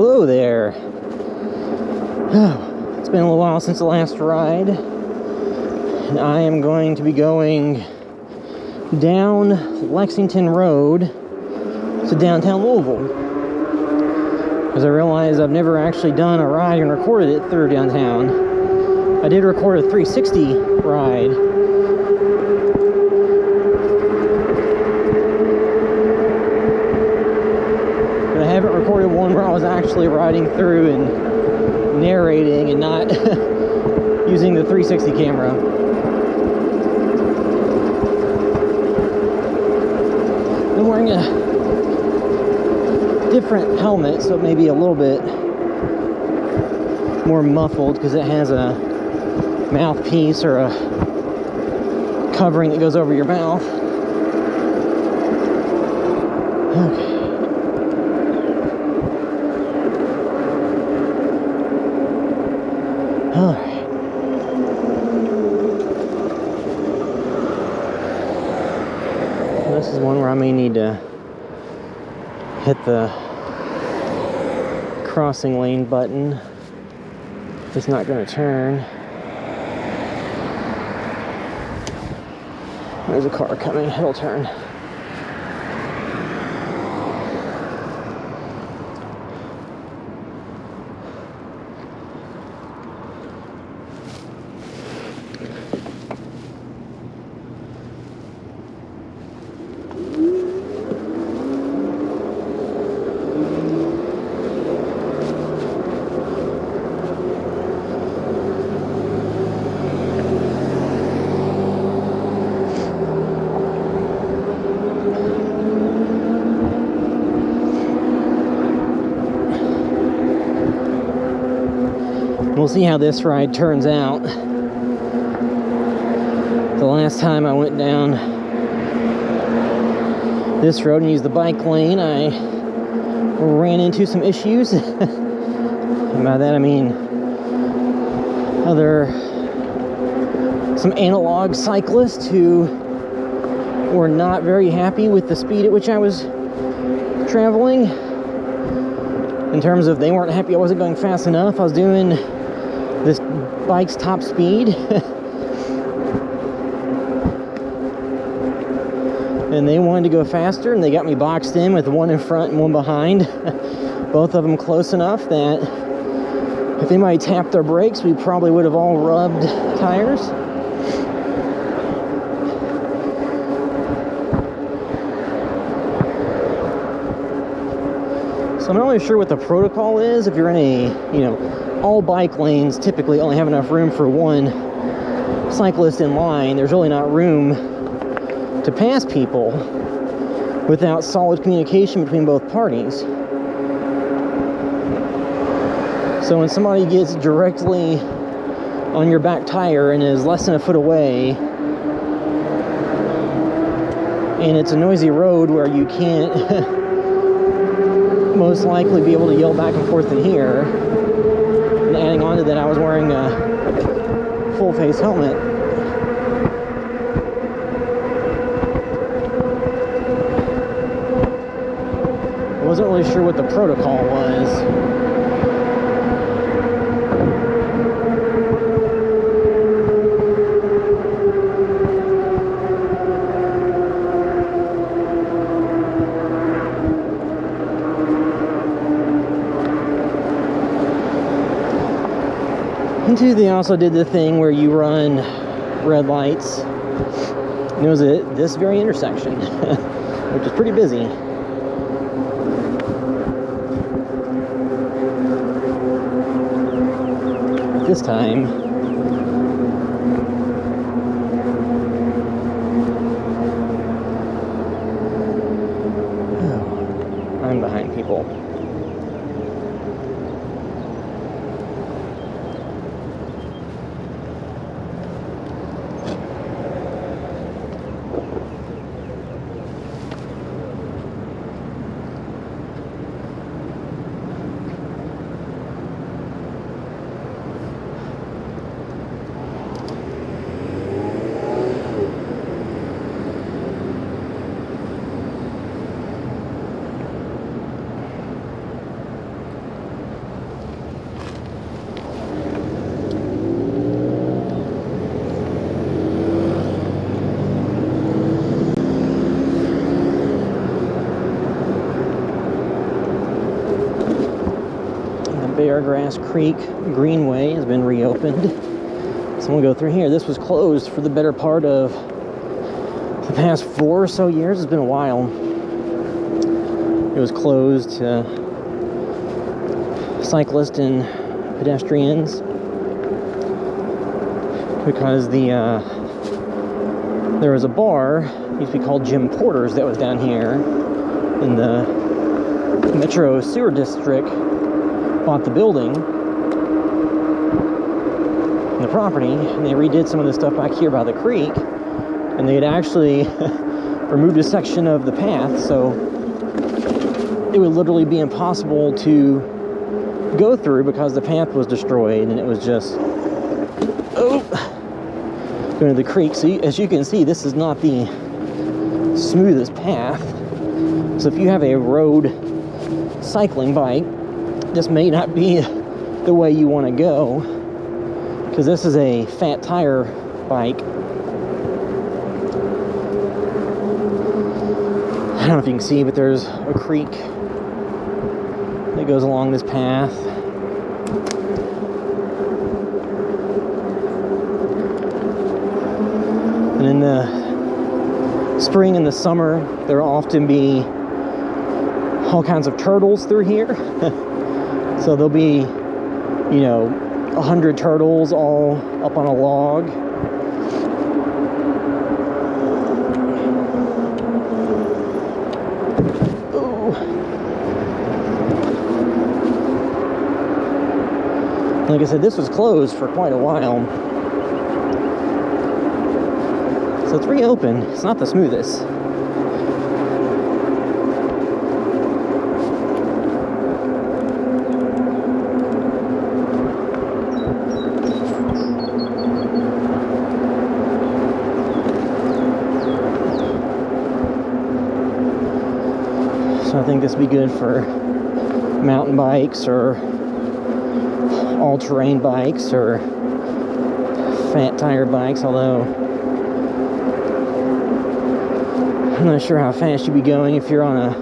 Hello there. It's been a little while since the last ride, and I am going to be going down Lexington Road to downtown Louisville, because I realized I've never actually done a ride and recorded it through downtown. I did record a 360 ride, but I haven't recorded one where I was actually riding through and narrating and not using the 360 camera. I'm wearing a different helmet, so it may be a little bit more muffled because it has a mouthpiece or a covering that goes over your mouth. Okay. Alright. This is one where I may need to hit the crossing lane button. It's not going to turn. There's a car coming, it'll turn. We'll see how this ride turns out. The last time I went down this road and used the bike lane, I ran into some issues. And by that I mean some analog cyclists who were not very happy with the speed at which I was traveling. In terms of, they weren't happy I wasn't going fast enough. I was doing this bike's top speed. And they wanted to go faster, and they got me boxed in with one in front and one behind. Both of them close enough that if anybody tapped their brakes, we probably would have all rubbed tires. So I'm not really sure what the protocol is. If you're in a, all bike lanes typically only have enough room for one cyclist in line. There's really not room to pass people without solid communication between both parties. So when somebody gets directly on your back tire and is less than a foot away, and it's a noisy road where you can't most likely be able to yell back and forth in here. And adding on to that, I was wearing a full face helmet. I wasn't really sure what the protocol was. And two, they also did the thing where you run red lights. And it was at this very intersection, which is pretty busy. This time, I'm behind people. Beargrass Creek Greenway has been reopened. So we'll go through here. This was closed for the better part of the past 4 or so years. It's been a while. It was closed to cyclists and pedestrians because there was a bar, used to be called Jim Porter's, that was down here, in the Metro Sewer District. Bought the building and the property, and they redid some of the stuff back here by the creek, and they had actually removed a section of the path, so it would literally be impossible to go through because the path was destroyed, and it was just going to the creek. So as you can see, this is not the smoothest path. So if you have a road cycling bike, this may not be the way you want to go, because this is a fat tire bike. I don't know if you can see, but there's a creek that goes along this path. And in the spring and the summer, there will often be all kinds of turtles through here. So there'll be, 100 turtles all up on a log. Ooh. Like I said, this was closed for quite a while. So it's reopened. It's not the smoothest. So I think this would be good for mountain bikes or all-terrain bikes or fat tire bikes, although I'm not sure how fast you'd be going if you're on a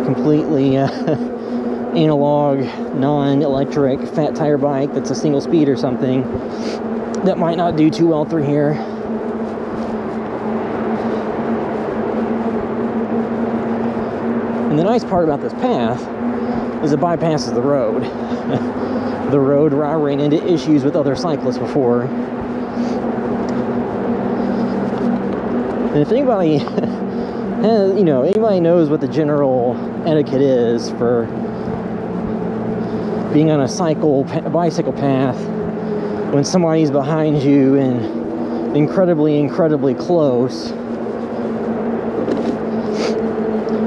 completely analog, non-electric fat tire bike that's a single speed or something. That might not do too well through here. And the nice part about this path is it bypasses the road. The road where I ran into issues with other cyclists before. And if anybody has, anybody knows what the general etiquette is for being on a bicycle path when somebody's behind you and incredibly close,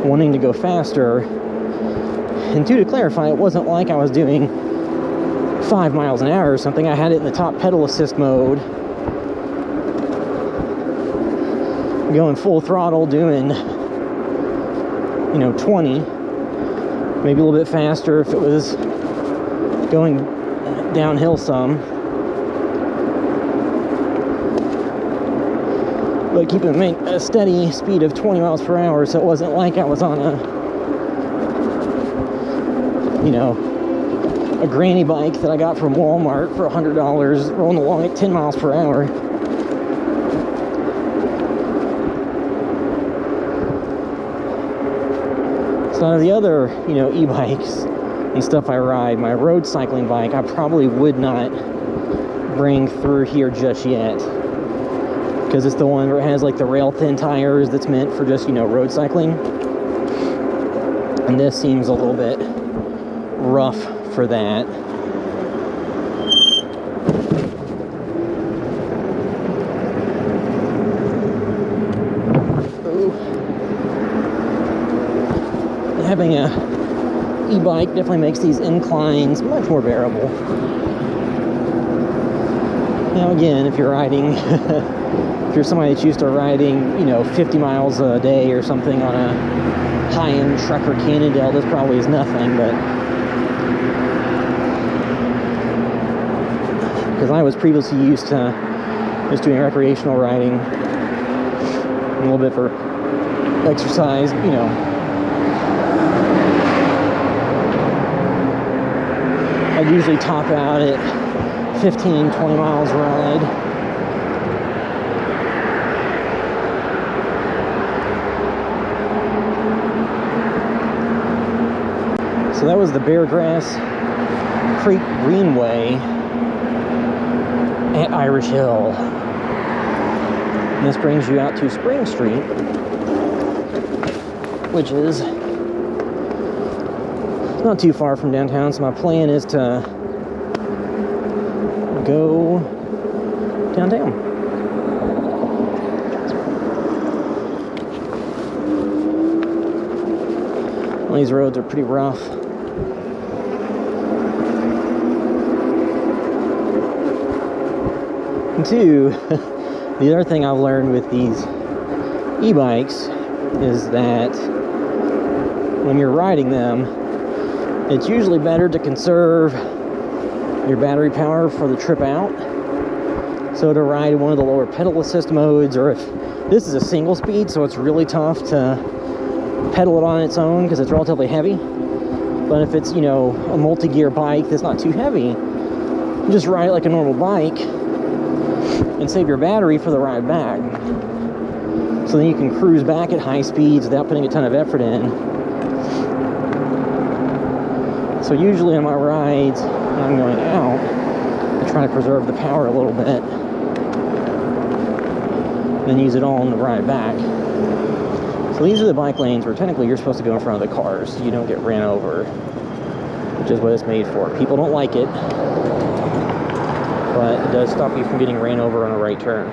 wanting to go faster. And to clarify, it wasn't like I was doing 5 miles an hour or something. I had it in the top pedal assist mode, going full throttle, doing 20, maybe a little bit faster if it was going downhill some, but keeping a steady speed of 20 miles per hour, so it wasn't like I was on a granny bike that I got from Walmart for $100 rolling along at 10 miles per hour. So out of the other, e-bikes and stuff I ride, my road cycling bike, I probably would not bring through here just yet, because it's the one where it has like the rail thin tires that's meant for just, road cycling. And this seems a little bit rough for that. Ooh. Having a e-bike definitely makes these inclines much more bearable. Now again, if you're riding, if you're somebody that's used to riding, 50 miles a day or something on a high-end Trek or Cannondale, this probably is nothing, but because I was previously used to just doing recreational riding, a little bit for exercise, I'd usually top out at 15, 20 miles ride. So that was the Beargrass Creek Greenway at Irish Hill. And this brings you out to Spring Street, which is not too far from downtown. So my plan is to go downtown. Well, these roads are pretty rough. And two, the other thing I've learned with these e-bikes is that when you're riding them, it's usually better to conserve your battery power for the trip out. So to ride one of the lower pedal assist modes, or if this is a single speed, so it's really tough to pedal it on its own because it's relatively heavy. But if it's, you know, a multi-gear bike that's not too heavy, you just ride it like a normal bike and save your battery for the ride back. So then you can cruise back at high speeds without putting a ton of effort in. So usually on my rides, when I'm going out, I try to preserve the power a little bit, then use it all on the ride back. So these are the bike lanes where technically you're supposed to go in front of the cars so you don't get ran over, which is what it's made for. People don't like it, but it does stop you from getting ran over on a right turn.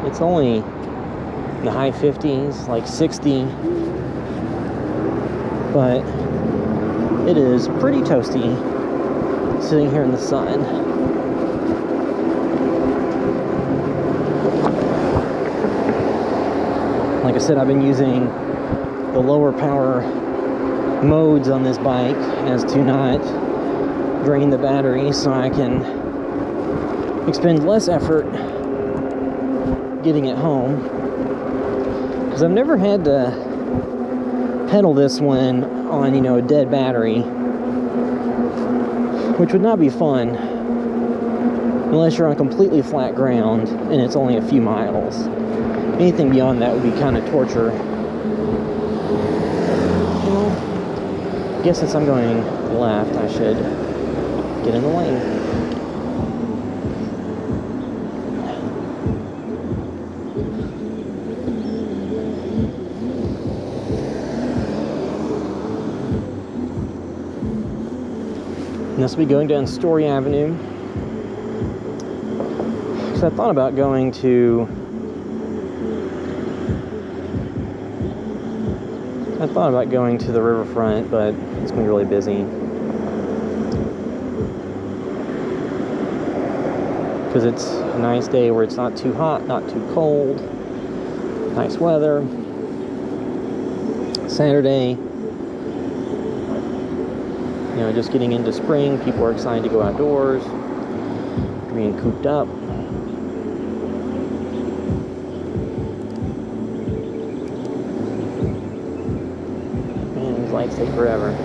It's only in the high 50s, like 60, but it is pretty toasty sitting here in the sun. Like I said, I've been using the lower power modes on this bike as to not drain the battery, so I can expend less effort getting it home, because I've never had to pedal this one on, you know, a dead battery, which would not be fun unless you're on completely flat ground and it's only a few miles. Anything beyond that would be kind of torture. Well, I guess since I'm going left, I should get in the lane. And this will be going down Story Avenue. So I thought about going to the riverfront, but it's going to be really busy. Because it's a nice day where it's not too hot, not too cold. Nice weather. Saturday. You know, just getting into spring, people are excited to go outdoors, being cooped up. Man, these lights take forever.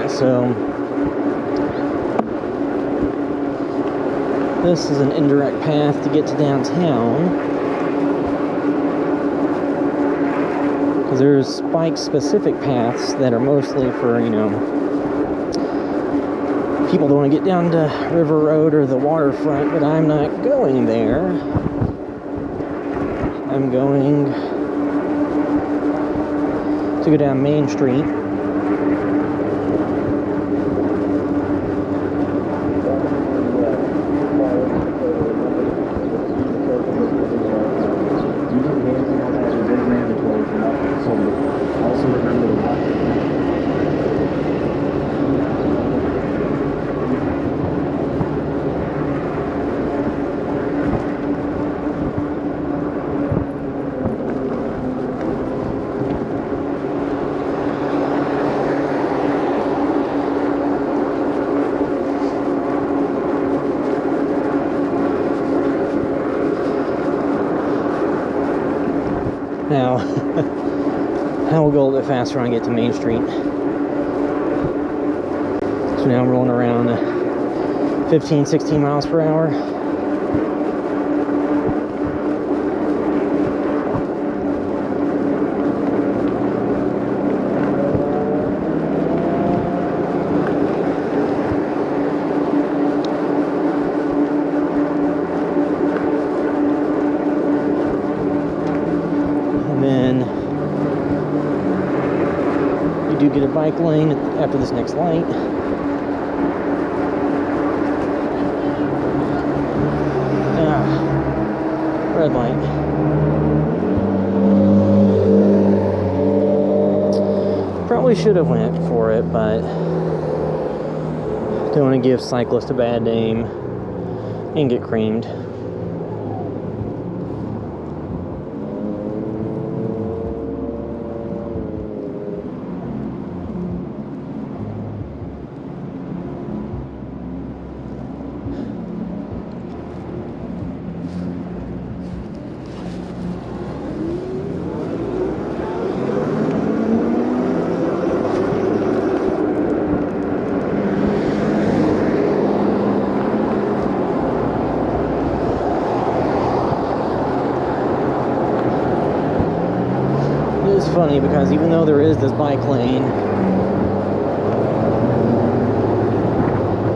So this is an indirect path to get to downtown, because there's bike-specific paths that are mostly for, you know, people don't want to get down to River Road or the waterfront, but I'm not going there. I'm going to go down Main Street. Now, I will go a little bit faster when I get to Main Street. So now I'm rolling around 15, 16 miles per hour. Get a bike lane after this next light. Red light. Probably should have went for it, but don't want to give cyclists a bad name and get creamed. Funny because even though there is this bike lane,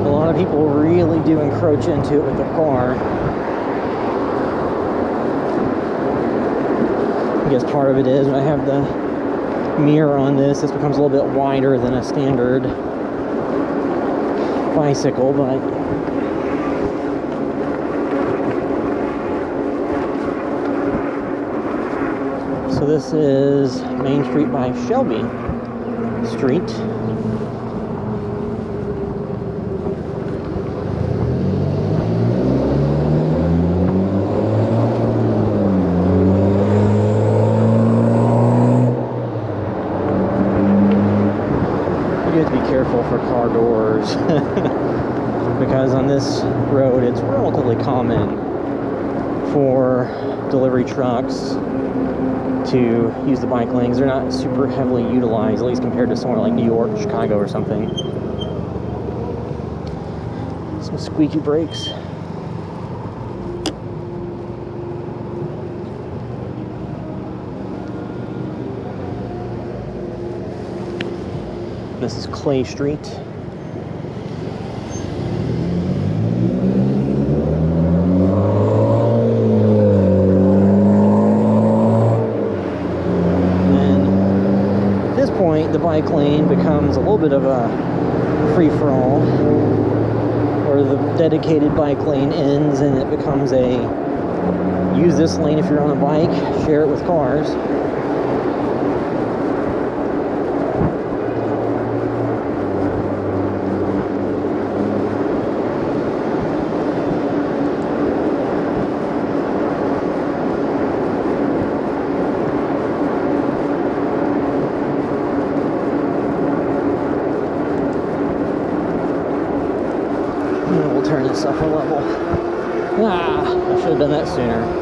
a lot of people really do encroach into it with their car. I guess part of it is when I have the mirror on this becomes a little bit wider than a standard bicycle, but so this is Main Street by Shelby Street. You have to be careful for car doors because on this road it's relatively common for delivery trucks to use the bike lanes. They're not super heavily utilized, at least compared to somewhere like New York, Chicago, or something. Some squeaky brakes. This is Clay Street. The bike lane becomes a little bit of a free-for-all, where the dedicated bike lane ends and it becomes a use this lane if you're on a bike, share it with cars. Turn this up a level. I should have done that sooner.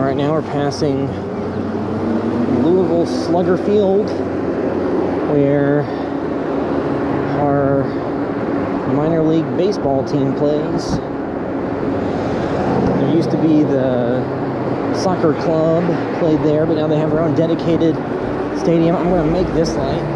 Right now we're passing Louisville Slugger Field, where our minor league baseball team plays. There used to be the soccer club played there, but now they have their own dedicated stadium. I'm going to make this light.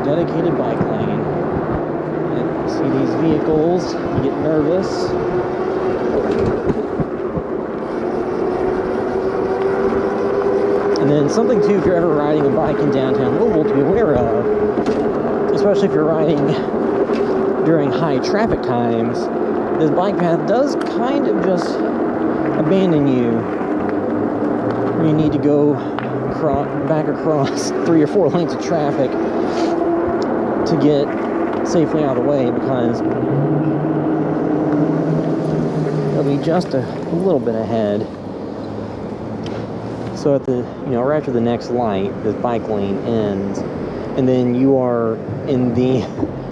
Dedicated bike lane. And you see these vehicles, you get nervous. And then something too, if you're ever riding a bike in downtown Louisville, to be aware of, especially if you're riding during high traffic times. This bike path does kind of just abandon you when you need to go back across 3 or 4 lanes of traffic to get safely out of the way, because it'll be just a little bit ahead. So at the, right after the next light, this bike lane ends, and then you are in the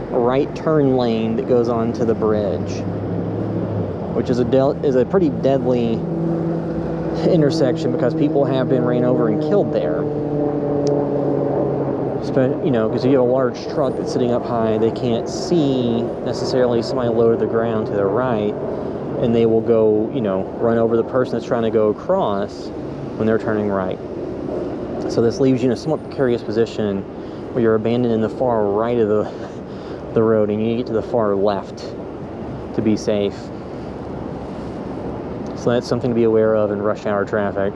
right turn lane that goes onto the bridge, which is a pretty deadly intersection because people have been ran over and killed there. Because you have a large truck that's sitting up high, they can't see necessarily somebody low to the ground to their right, and they will go, run over the person that's trying to go across when they're turning right. So this leaves you in a somewhat precarious position where you're abandoned in the far right of the road, and you need to get to the far left to be safe. So that's something to be aware of in rush hour traffic.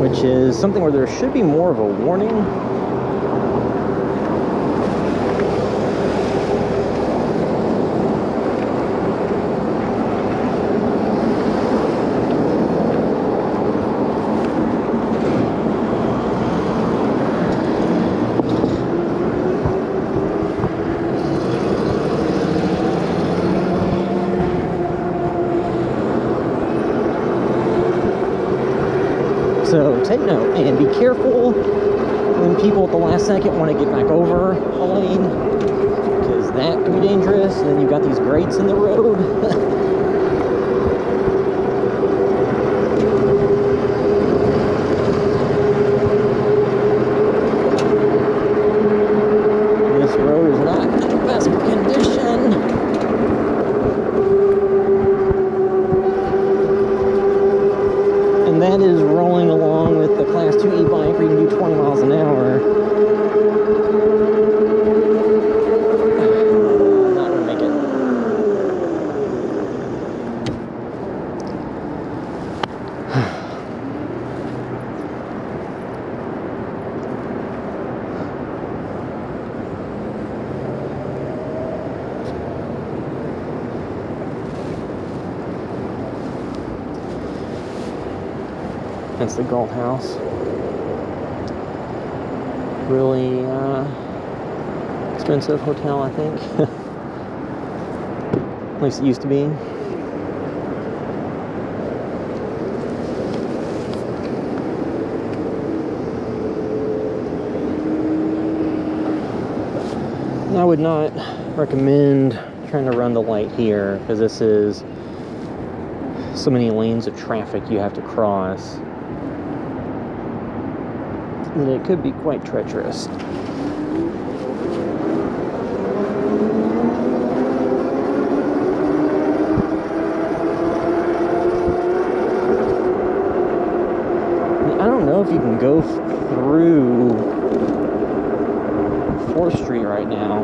Which is something where there should be more of a warning. So take note and be careful when people at the last second want to get back over a lane, because that can be dangerous. And then you've got these grates in the road. This road is not in the best condition. And that is rolling along with the Class 2 e-bike where you can do 20 miles an hour. Not gonna make it. That's the Galt House. Really expensive hotel, I think. At least it used to be. I would not recommend trying to run the light here, because this is so many lanes of traffic you have to cross that it could be quite treacherous. I don't know if you can go through 4th Street right now.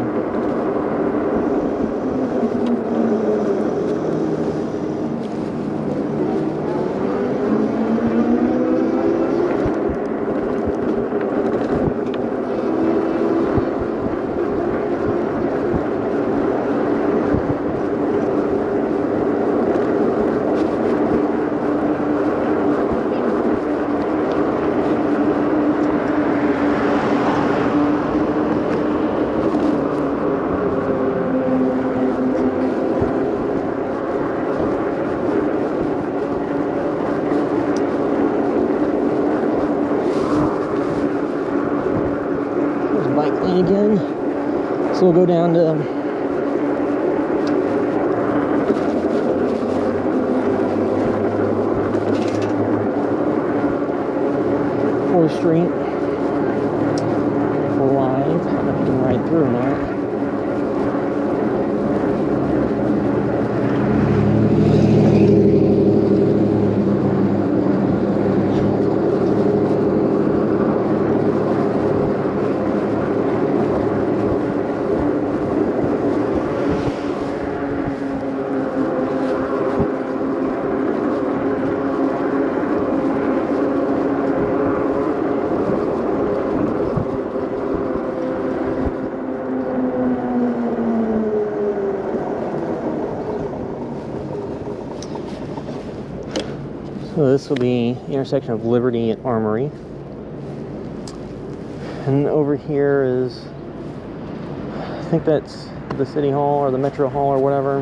Again, so we'll go down to Fourth Street. We're live. I don't know if you can ride through or not. So this will be the intersection of Liberty and Armory. And over here is, I think that's the City Hall or the Metro Hall or whatever.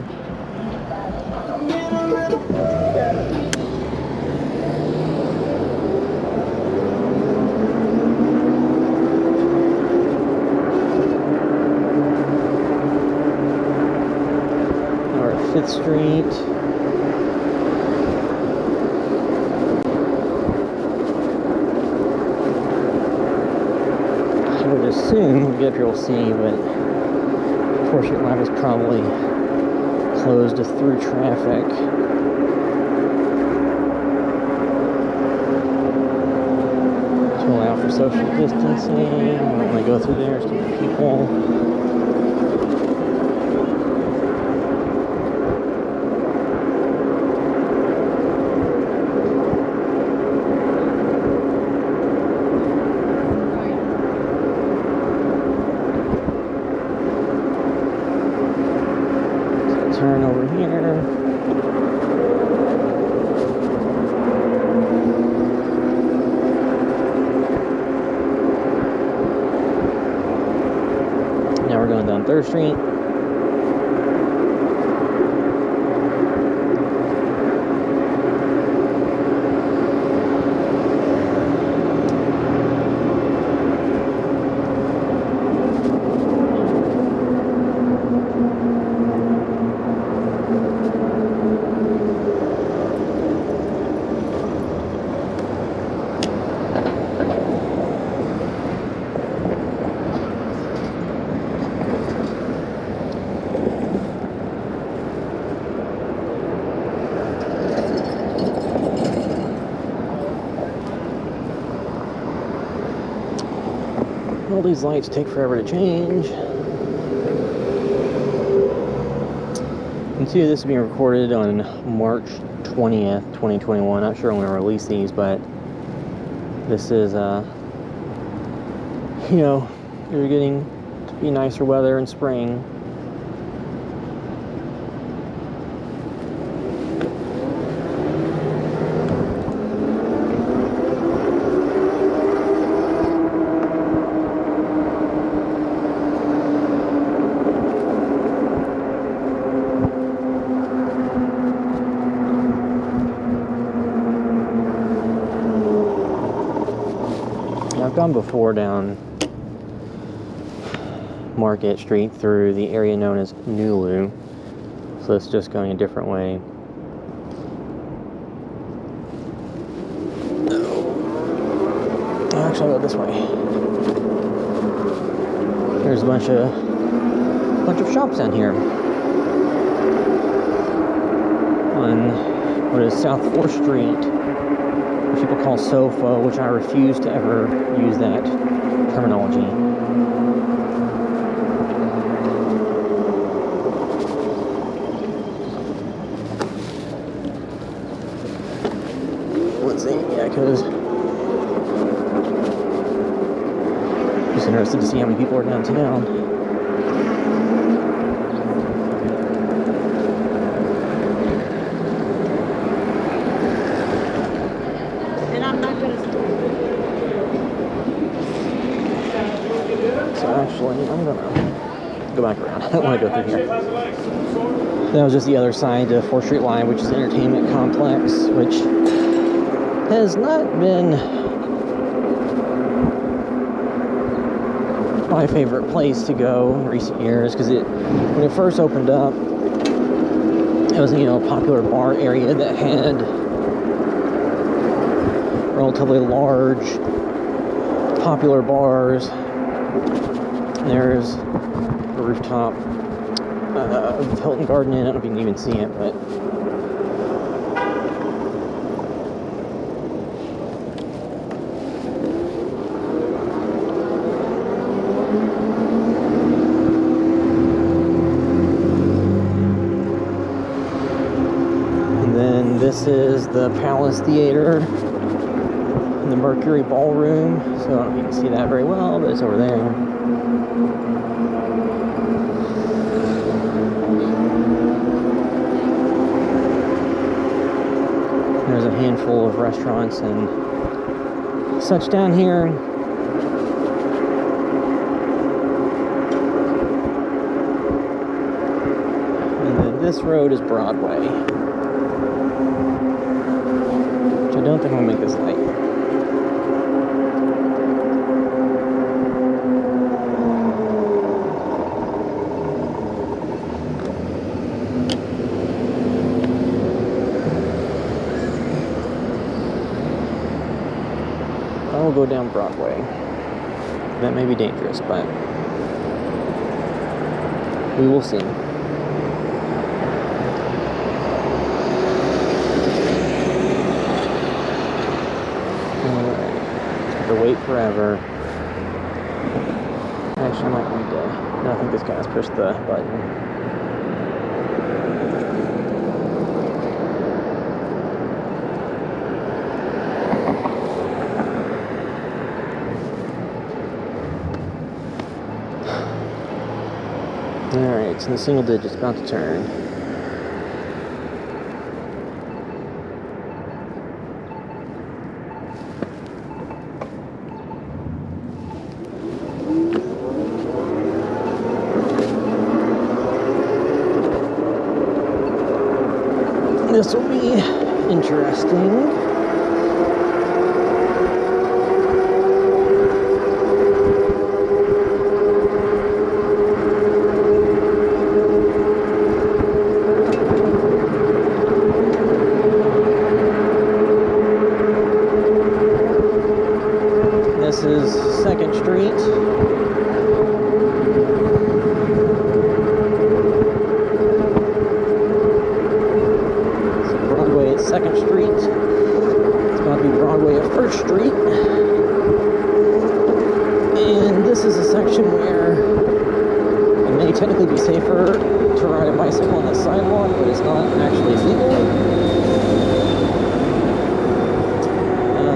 Or 5th Street. Soon we'll get up here, we'll see, but 4th Street Live is probably closed to through traffic. To allow for social distancing. I don't want to go through there, there's too many people. Turn over here. Now we're going down 3rd Street. All these lights take forever to change. And two, this is being recorded on March 20th, 2021. Not sure when we'll release these, but this is, you know, you're getting to be nicer weather in spring. I've gone before down Market Street through the area known as Nulu, so it's just going a different way. Actually, I'll go this way. There's a bunch of shops down here on what is South 4th Street. People call SOFA, which I refuse to ever use that terminology. Let's see, yeah, because just interested to see how many people are downtown. Actually, I'm gonna go back around. I don't want to go through here. That was just the other side of 4th Street Live, which is an entertainment complex, which has not been my favorite place to go in recent years, because when it first opened up, it was, you know, a popular bar area that had relatively large popular bars. There's a rooftop of Hilton Garden Inn. I don't know if you can even see it, but and then this is the Palace Theater and the Mercury Ballroom. So I don't know if you can see that very well, but it's over there. There's a handful of restaurants and such down here. And then this road is Broadway, which I don't think I'll make this light. I'll go down Broadway. That may be dangerous, but we will see. Alright. To wait forever. Actually, I might need to. No, I think this guy's pushed the button. Alright, it's in the single digits, about to turn. This will be interesting. This is 2nd Street. So Broadway at 2nd Street. It's about to be Broadway at 1st Street. And this is a section where it may technically be safer to ride a bicycle on the sidewalk, but it's not actually legal.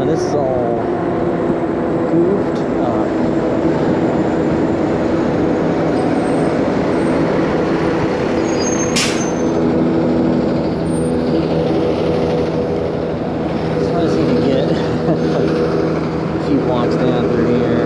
This is all goofed up. So I just need to get like a few blocks down through here.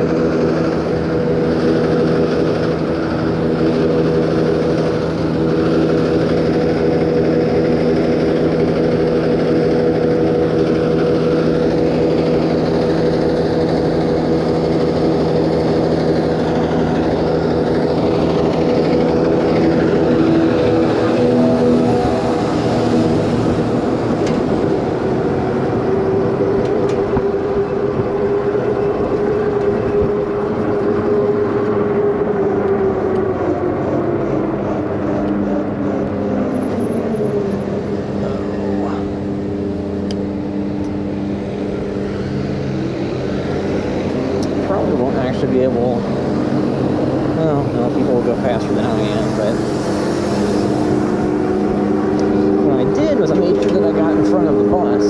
Should be able, well, no, people will go faster than I am, but what I did was I made sure that I got in front of the bus.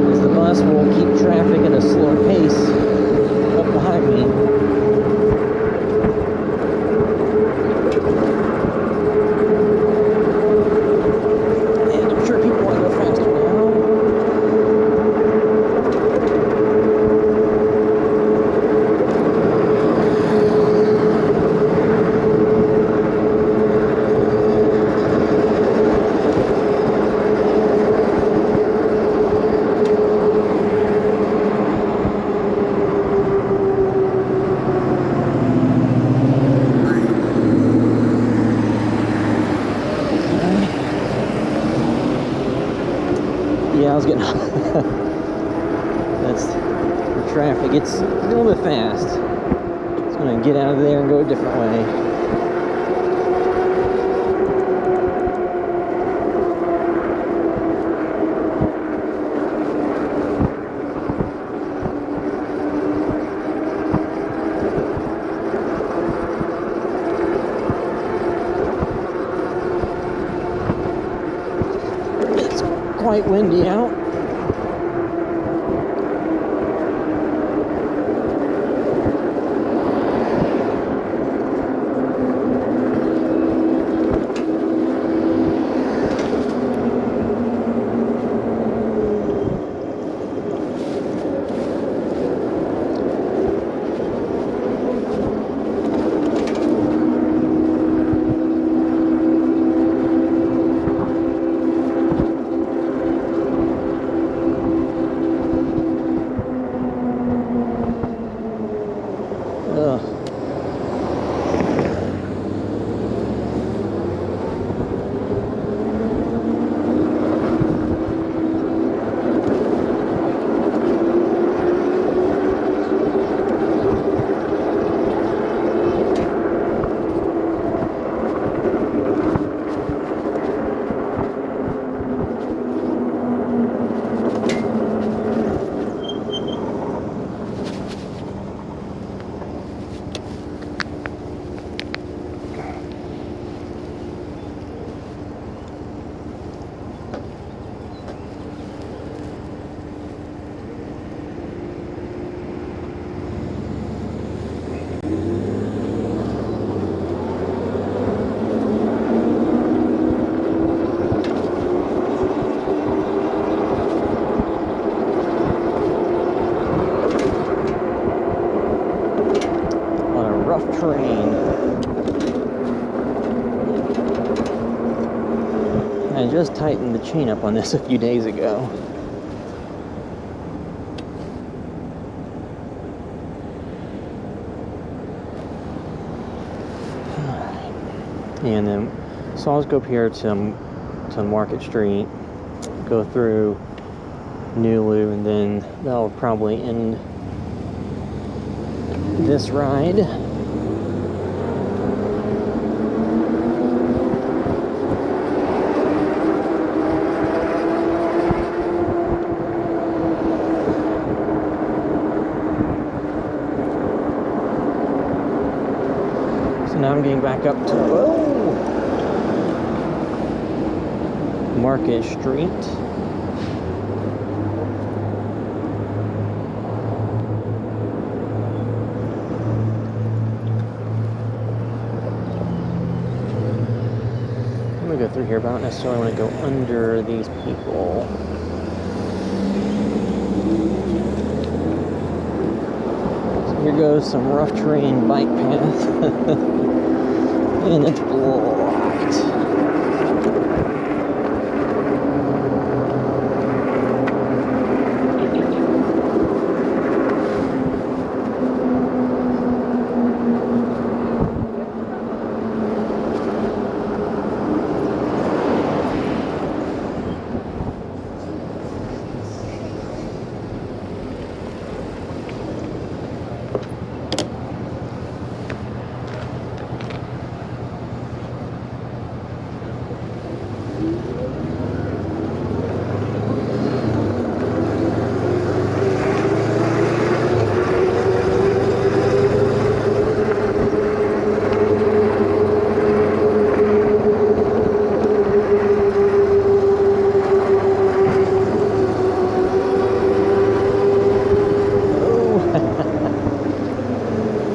Because the bus will keep traffic at a slower pace up behind me. Yeah, I was getting that's the traffic. It's a little bit fast. It's going to get out of there and go a different way. Quite windy out. rough terrain. I just tightened the chain up on this a few days ago. Alright. And then, so I'll just go up here to Market Street, go through New Lou, and then that'll probably end this ride. So now I'm getting back up to Market Street. Go through here, but I don't necessarily want to go under these people. So here goes some rough terrain bike path. And it's blocked.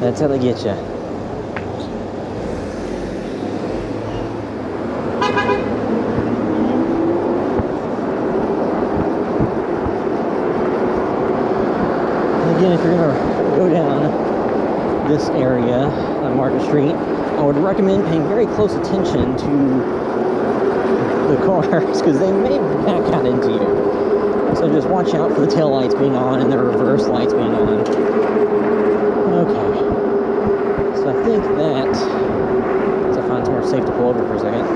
That's how they get you. Again, if you're going to go down this area on Market Street, I would recommend paying very close attention to the cars because they may back out into you. So just watch out for the tail lights being on and the reverse lights being on. Okay. So I think that, so I find somewhere safe to pull over for a second.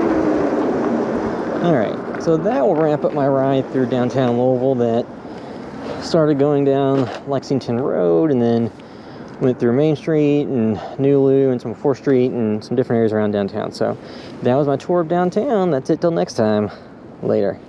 Alright, so that will wrap up my ride through downtown Louisville. That started going down Lexington Road and then went through Main Street and New Lou and some 4th Street and some different areas around downtown. So that was my tour of downtown. That's it till next time. Later.